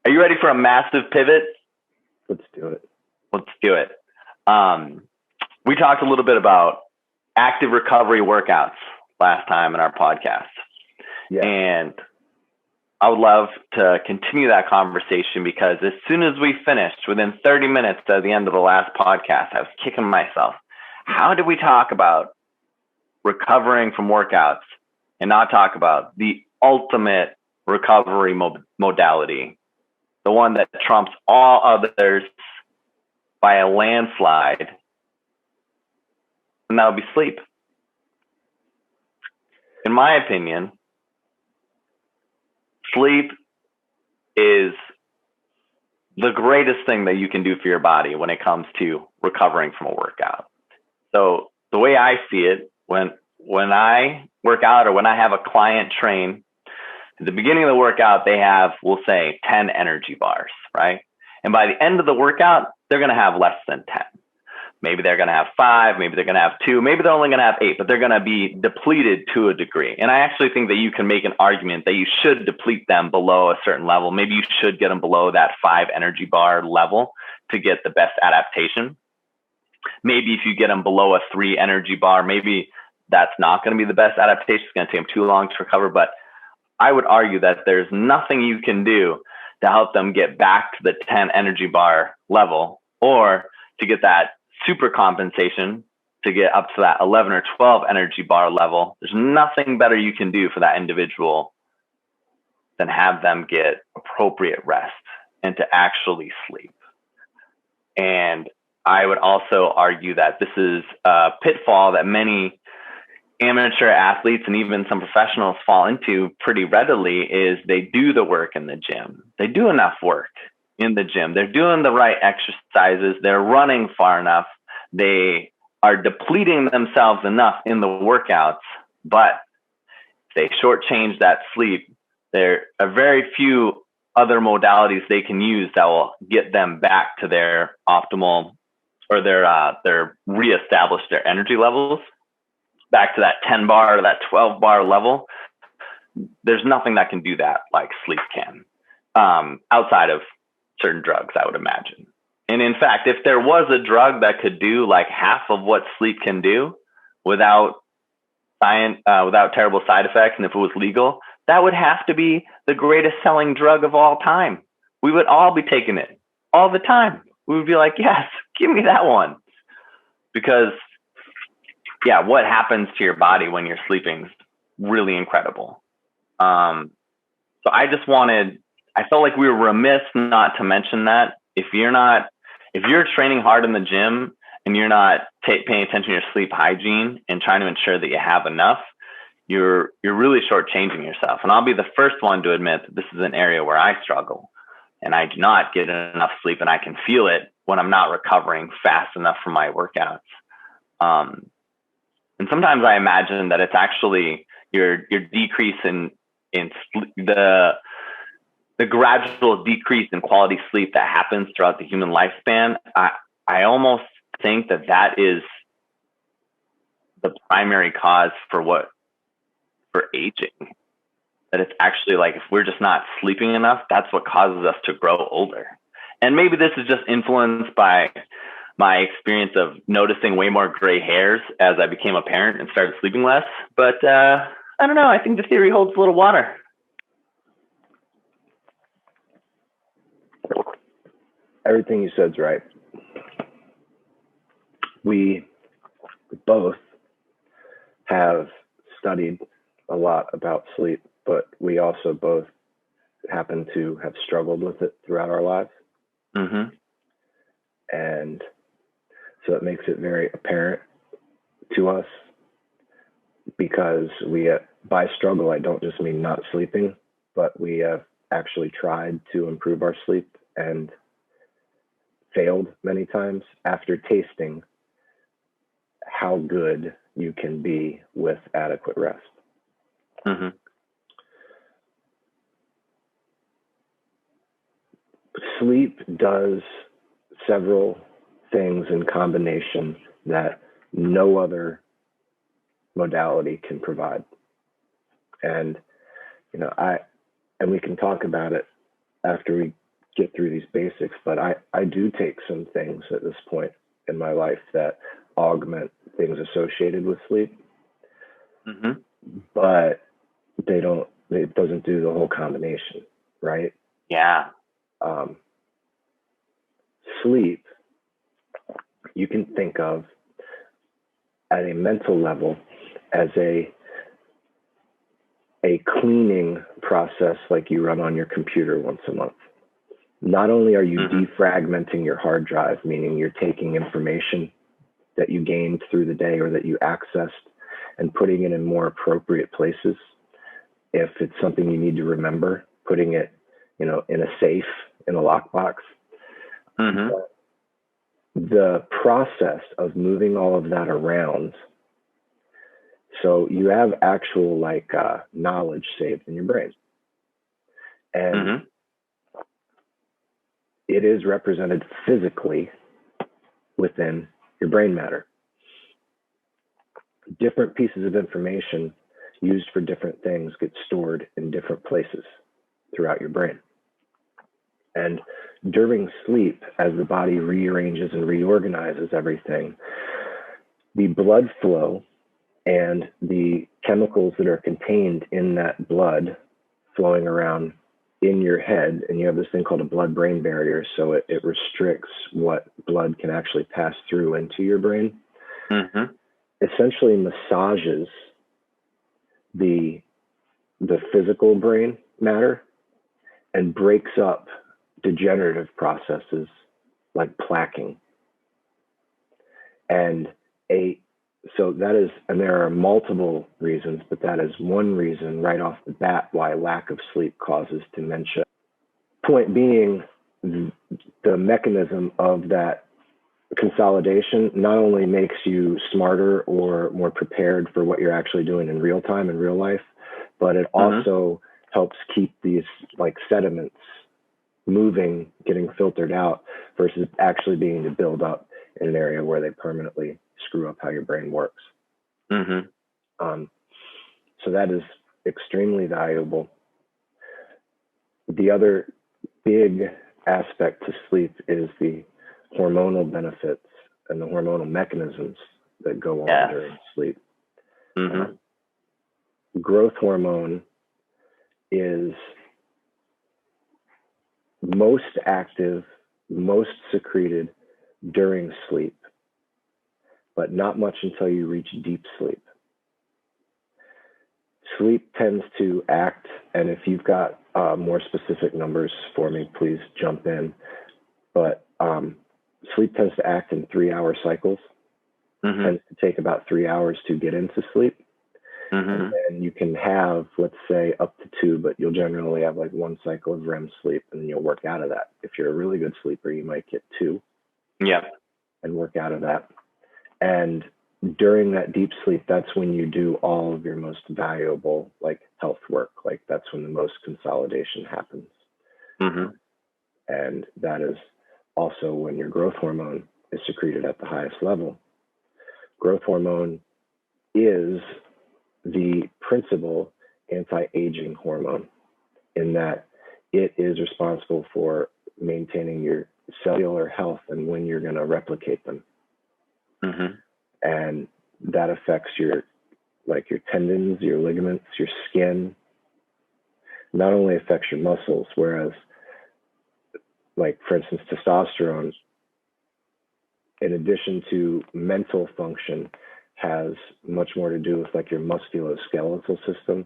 Are you ready for a massive pivot? Let's do it. Let's do it. We talked a little bit about active recovery workouts last time in our podcast. Yeah. And I would love to continue that conversation because as soon as we finished, within 30 minutes at the end of the last podcast, I was kicking myself. How did we talk about recovering from workouts and not talk about the ultimate recovery modality, the one that trumps all others by a landslide? And that would be sleep. In my opinion, sleep is the greatest thing that you can do for your body when it comes to recovering from a workout. So the way I see it, when I work out or when I have a client train, at the beginning of the workout, they have, we'll say, 10 energy bars, right? And by the end of the workout, they're going to have less than 10. Maybe they're going to have 5, maybe they're going to have 2, maybe they're only going to have 8, but they're going to be depleted to a degree. And I actually think that you can make an argument that you should deplete them below a certain level. Maybe you should get them below that 5 energy bar level to get the best adaptation. Maybe if you get them below a 3 energy bar, maybe that's not going to be the best adaptation. It's going to take them too long to recover. But I would argue that there's nothing you can do to help them get back to the 10 energy bar level or to get that super compensation to get up to that 11 or 12 energy bar level. There's nothing better you can do for that individual than have them get appropriate rest and to actually sleep. And I would also argue that this is a pitfall that many amateur athletes and even some professionals fall into pretty readily is they do the work in the gym. They do enough work in the gym. They're doing the right exercises. They're running far enough. They are depleting themselves enough in the workouts, but they shortchange that sleep. There are very few other modalities they can use that will get them back to their optimal or their reestablish their energy levels back to that 10 bar or that 12 bar level. There's nothing that can do that like sleep can, outside of certain drugs, I would imagine. And in fact, if there was a drug that could do like half of what sleep can do without terrible side effects, and if it was legal, that would have to be the greatest selling drug of all time. We would all be taking it all the time. We would be like, yes, give me that one. Because, yeah, what happens to your body when you're sleeping is really incredible. So I felt like we were remiss not to mention that. If you're training hard in the gym and you're not paying attention to your sleep hygiene and trying to ensure that you have enough, you're really shortchanging yourself. And I'll be the first one to admit that this is an area where I struggle and I do not get enough sleep, and I can feel it when I'm not recovering fast enough from my workouts. And sometimes I imagine that it's actually your decrease in sleep, the gradual decrease in quality sleep that happens throughout the human lifespan. I almost think that is the primary cause for aging. That it's actually like if we're just not sleeping enough, that's what causes us to grow older. And maybe this is just influenced by my experience of noticing way more gray hairs as I became a parent and started sleeping less. But I don't know. I think the theory holds a little water. Everything you said's right. We both have studied a lot about sleep, but we also both happen to have struggled with it throughout our lives. Mm-hmm. And so it makes it very apparent to us because by struggle, I don't just mean not sleeping, but we have actually tried to improve our sleep and failed many times after tasting how good you can be with adequate rest. Mm-hmm. Sleep does several things in combination that no other modality can provide. And, we can talk about it after we get through these basics. But I do take some things at this point in my life that augment things associated with sleep, Mm-hmm. but it doesn't do the whole combination, right? Yeah. Um, Sleep, you can think of at a mental level as a cleaning process like you run on your computer once a month. Not only are you Mm-hmm. defragmenting your hard drive, meaning you're taking information that you gained through the day or that you accessed and putting it in more appropriate places. If it's something you need to remember, putting it, in a safe, in a lockbox. Mm-hmm. The process of moving all of that around, so you have actual knowledge saved in your brain, and Mm-hmm. it is represented physically within your brain matter. Different pieces of information used for different things get stored in different places throughout your brain. And during sleep, as the body rearranges and reorganizes everything, the blood flow and the chemicals that are contained in that blood flowing around in your head, and you have this thing called a blood-brain barrier, so it restricts what blood can actually pass through into your brain, Mm-hmm. essentially massages the physical brain matter and breaks up degenerative processes like plaquing. And so that is, and there are multiple reasons, but that is one reason right off the bat why lack of sleep causes dementia. Point being, the mechanism of that consolidation not only makes you smarter or more prepared for what you're actually doing in real time in real life, but it also helps keep these sediments moving, getting filtered out versus actually being to build up in an area where they permanently screw up how your brain works. Mm-hmm. So that is extremely valuable. The other big aspect to sleep is the hormonal benefits and the hormonal mechanisms that go on during sleep. Mm-hmm. Growth hormone is most active, most secreted during sleep, but not much until you reach deep sleep. Sleep tends to act, and if you've got more specific numbers for me, please jump in. But sleep tends to act in 3-hour cycles. Mm-hmm. Tends to take about 3 hours to get into sleep. Mm-hmm. And you can have, let's say, up to 2, but you'll generally have one cycle of REM sleep, and then you'll work out of that. If you're a really good sleeper, you might get 2. Yeah. And work out of that. And during that deep sleep, that's when you do all of your most valuable health work. That's when the most consolidation happens. Mm-hmm. And that is also when your growth hormone is secreted at the highest level. Growth hormone is the principal anti-aging hormone in that it is responsible for maintaining your cellular health and when you're going to replicate them. Mm-hmm. And that affects your tendons, your ligaments, your skin. Not only affects your muscles, whereas for instance, testosterone, in addition to mental function, has much more to do with your musculoskeletal system,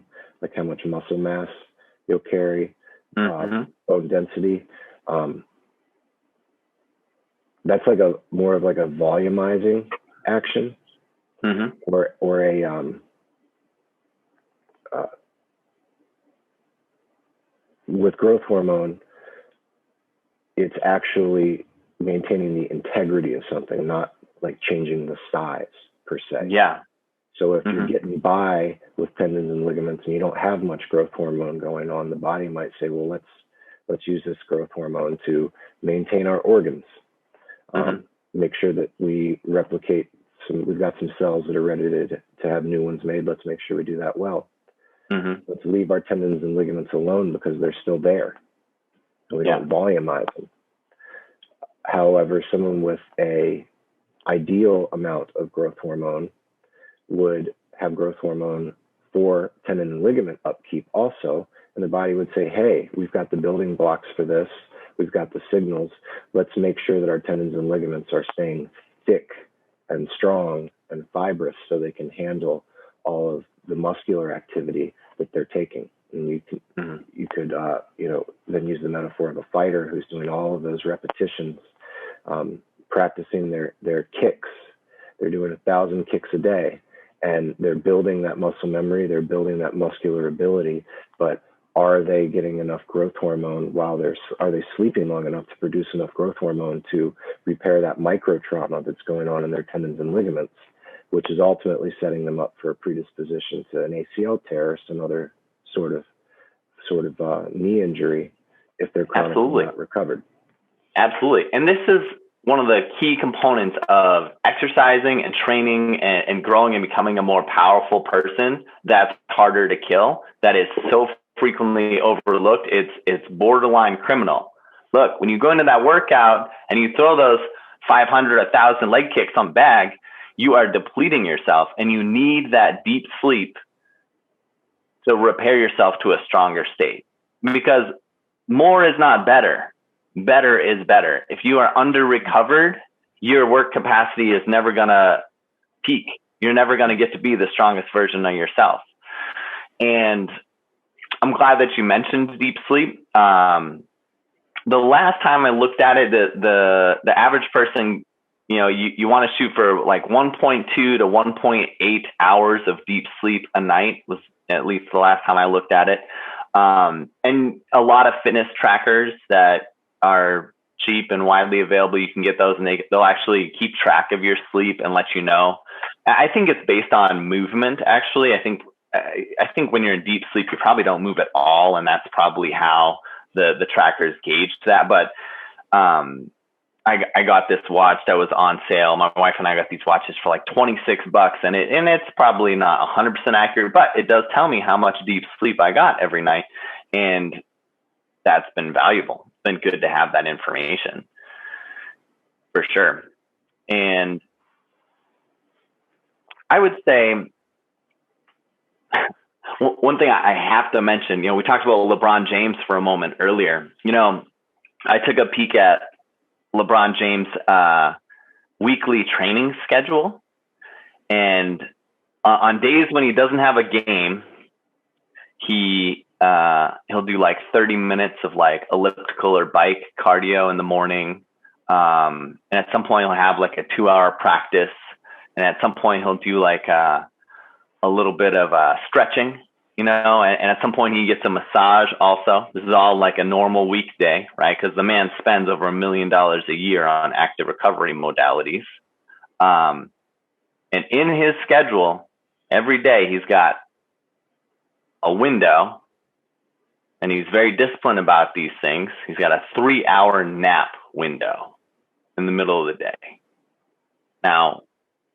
how much muscle mass you'll carry, bone density. That's more of a volumizing action, or a with growth hormone, it's actually maintaining the integrity of something, not changing the size per se. Yeah. So if you're getting by with tendons and ligaments and you don't have much growth hormone going on, the body might say, well, let's use this growth hormone to maintain our organs. Make sure that we replicate we've got some cells that are ready to have new ones made. Let's make sure we do that well. Let's leave our tendons and ligaments alone because they're still there. and we don't volumize them. However, someone with a ideal amount of growth hormone would have growth hormone for tendon and ligament upkeep also, and the body would say, hey, we've got the building blocks for this, we've got the signals, let's make sure that our tendons and ligaments are staying thick and strong and fibrous so they can handle all of the muscular activity that they're taking. And you could then use the metaphor of a fighter who's doing all of those repetitions, practicing their kicks. They're doing 1,000 kicks a day, and they're building that muscle memory, they're building that muscular ability, but are they getting enough growth hormone are they sleeping long enough to produce enough growth hormone to repair that micro trauma that's going on in their tendons and ligaments, which is ultimately setting them up for a predisposition to an ACL tear or some other sort of knee injury if they're chronically not recovered. Absolutely. And this is one of the key components of exercising and training and growing and becoming a more powerful person that's harder to kill, that is so frequently overlooked. It's borderline criminal. Look, when you go into that workout and you throw those 500, 1,000 leg kicks on bag, you are depleting yourself, and you need that deep sleep to repair yourself to a stronger state, because more is not better. Better is better. If you are under recovered, your work capacity is never going to peak. You're never going to get to be the strongest version of yourself. And I'm glad that you mentioned deep sleep. The last time I looked at it, the average person, you want to shoot for like 1.2 to 1.8 hours of deep sleep a night, was at least the last time I looked at it. And a lot of fitness trackers that are cheap and widely available, you can get those, and they'll actually keep track of your sleep and let you know. I think it's based on movement, actually. I think when you're in deep sleep, you probably don't move at all, and that's probably how the trackers gauge that. But I got this watch that was on sale. My wife and I got these watches for like $26, and it's probably not 100% accurate, but it does tell me how much deep sleep I got every night, and that's been valuable. It's been good to have that information, for sure. And I would say one thing I have to mention, we talked about LeBron James for a moment earlier. I took a peek at LeBron James' weekly training schedule, and on days when he doesn't have a game, he'll do like 30 minutes of like elliptical or bike cardio in the morning, and at some point he'll have like a 2-hour practice, and at some point he'll do like a little bit of stretching, and at some point he gets a massage also. This is all like a normal weekday, right? Because the man spends over $1 million a year on active recovery modalities. And in his schedule, every day he's got a window, and he's very disciplined about these things. He's got a 3-hour nap window in the middle of the day. Now,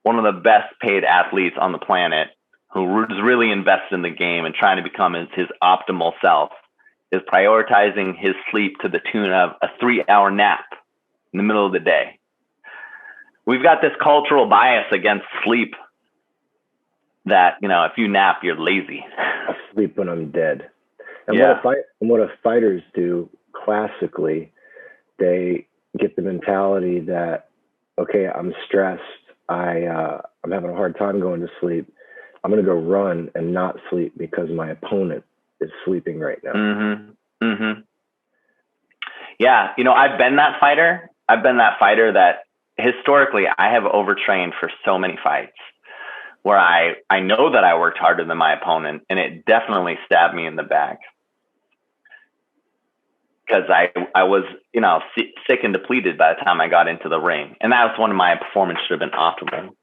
one of the best paid athletes on the planet, who is really invested in the game and trying to become his optimal self, is prioritizing his sleep to the tune of a 3-hour nap in the middle of the day. We've got this cultural bias against sleep that, if you nap, you're lazy. I sleep when I'm dead. And yeah. what fighters do classically, they get the mentality that, okay, I'm stressed. I'm having a hard time going to sleep. I'm going to go run and not sleep because my opponent is sleeping right now. Mm-hmm. Mm-hmm. Yeah. I've been that fighter. That historically I have overtrained for so many fights where I know that I worked harder than my opponent, and it definitely stabbed me in the back because I was, sick and depleted by the time I got into the ring. And that was when my performance should have been optimal.